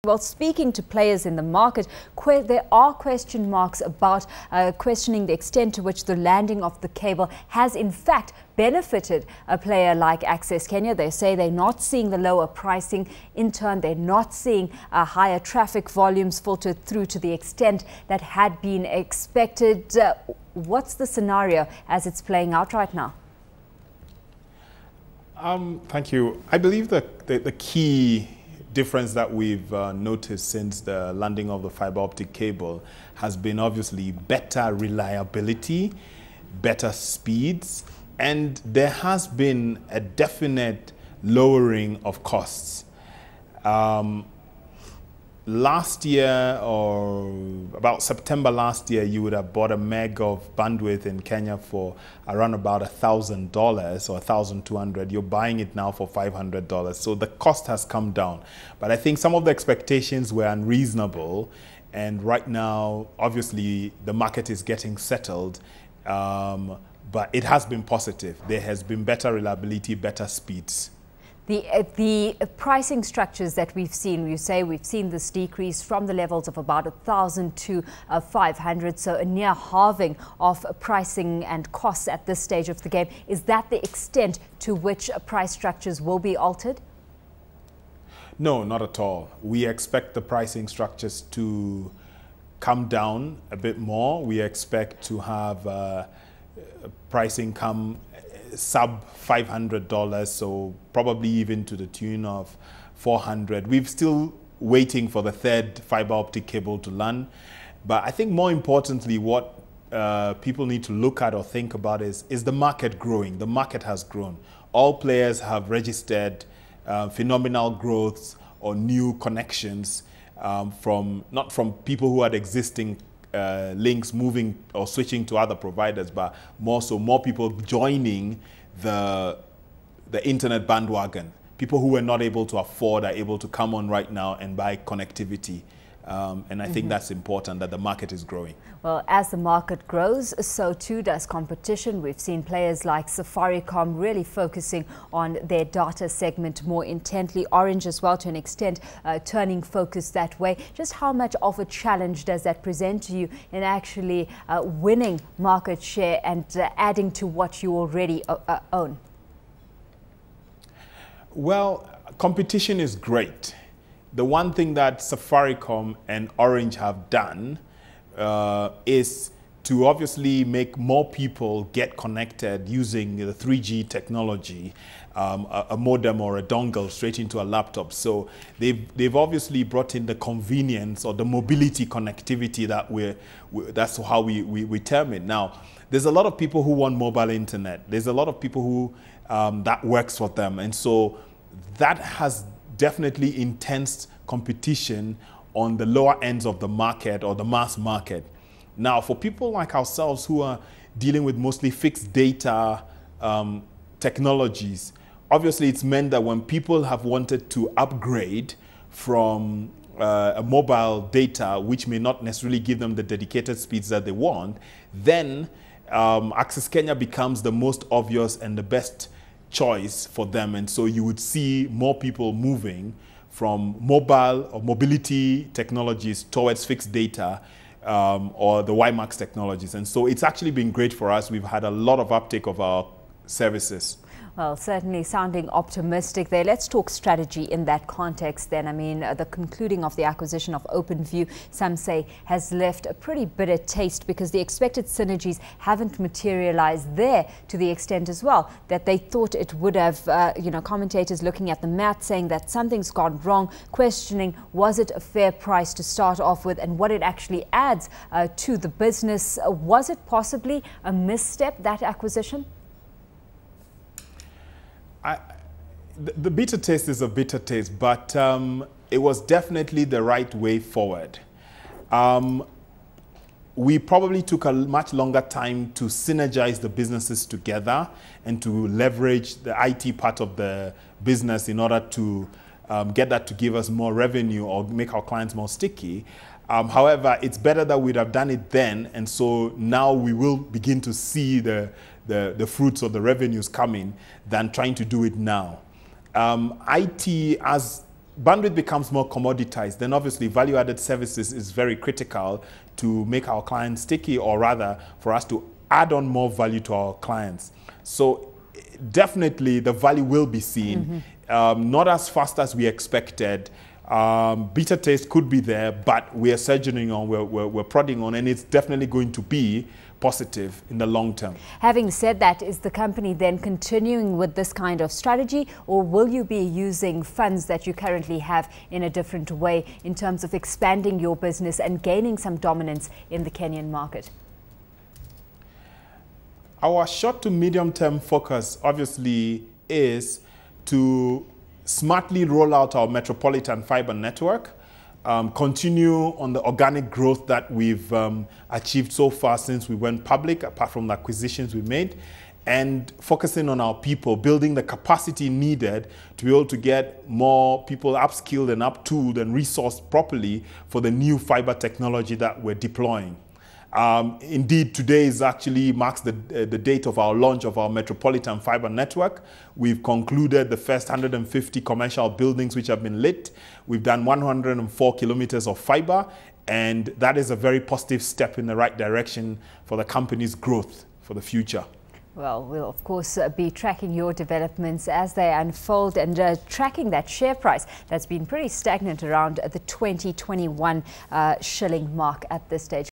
Well, speaking to players in the market, there are question marks about questioning the extent to which the landing of the cable has in fact benefited a player like Access Kenya. They say they're not seeing the lower pricing. In turn, they're not seeing higher traffic volumes filtered through to the extent that had been expected. What's the scenario as it's playing out right now? Thank you. I believe that the key difference that we've noticed since the landing of the fiber optic cable has been obviously better reliability, better speeds, and there has been a definite lowering of costs. Last year, or about September last year, you would have bought a meg of bandwidth in Kenya for around about $1,000 or $1,200. You're buying it now for $500. So the cost has come down. But I think some of the expectations were unreasonable. And right now, obviously, the market is getting settled. But it has been positive. There has been better reliability, better speeds. The pricing structures that we've seen, you say we've seen this decrease from the levels of about 1,000 to 500, so a near halving of pricing and costs at this stage of the game. Is that the extent to which price structures will be altered? No, not at all. We expect the pricing structures to come down a bit more. We expect to have pricing come sub $500, so probably even to the tune of $400. We're still waiting for the third fiber optic cable to land. But I think more importantly, what people need to look at or think about is the market growing? The market has grown. All players have registered phenomenal growths or new connections not from people who had existing links moving or switching to other providers, but more people joining the internet bandwagon. People who were not able to afford are able to come on right now and buy connectivity. And I think that's important, that the market is growing. Well, as the market grows, so too does competition. We've seen players like Safaricom really focusing on their data segment more intently. Orange as well, to an extent, turning focus that way. Just how much of a challenge does that present to you in actually winning market share and adding to what you already own? Well, competition is great. The one thing that Safaricom and Orange have done is to obviously make more people get connected using the 3G technology, a modem or a dongle straight into a laptop. So they've obviously brought in the convenience or the mobility connectivity that that's how we term it. Now, there's a lot of people who want mobile internet. There's a lot of people who that works for them. And so that has definitely intense competition on the lower ends of the market or the mass market. Now, for people like ourselves who are dealing with mostly fixed data technologies, obviously it's meant that when people have wanted to upgrade from a mobile data, which may not necessarily give them the dedicated speeds that they want, then Access Kenya becomes the most obvious and the best choice for them. And so you would see more people moving from mobile or mobility technologies towards fixed data or the WiMAX technologies. And so it's actually been great for us. We've had a lot of uptake of our services. Well, certainly sounding optimistic there. Let's talk strategy in that context then. I mean, the concluding of the acquisition of OpenView, some say, has left a pretty bitter taste because the expected synergies haven't materialized there to the extent as well that they thought it would have. Commentators looking at the math saying that something's gone wrong, questioning was it a fair price to start off with and what it actually adds to the business. Was it possibly a misstep, that acquisition? The bitter taste is a bitter taste, but it was definitely the right way forward. We probably took a much longer time to synergize the businesses together and to leverage the IT part of the business in order to get that to give us more revenue or make our clients more sticky. However, it's better that we'd have done it then, and so now we will begin to see the fruits of the revenues coming than trying to do it now. IT, as bandwidth becomes more commoditized, then obviously value-added services is very critical to make our clients sticky, or rather for us to add on more value to our clients. So definitely the value will be seen, not as fast as we expected. Beta taste could be there, but we are surging on, we're prodding on, and it's definitely going to be positive in the long term. Having said that, is the company then continuing with this kind of strategy, or will you be using funds that you currently have in a different way in terms of expanding your business and gaining some dominance in the Kenyan market? Our short to medium term focus obviously is to smartly roll out our metropolitan fiber network, continue on the organic growth that we've achieved so far since we went public, apart from the acquisitions we made, and focusing on our people, building the capacity needed to be able to get more people upskilled and up-tooled and resourced properly for the new fiber technology that we're deploying. Indeed, today marks the date of our launch of our metropolitan fiber network. We've concluded the first 150 commercial buildings which have been lit. We've done 104 kilometers of fiber, and that is a very positive step in the right direction for the company's growth for the future. Well, we'll of course be tracking your developments as they unfold, and tracking that share price that's been pretty stagnant around the 2021 shilling mark at this stage.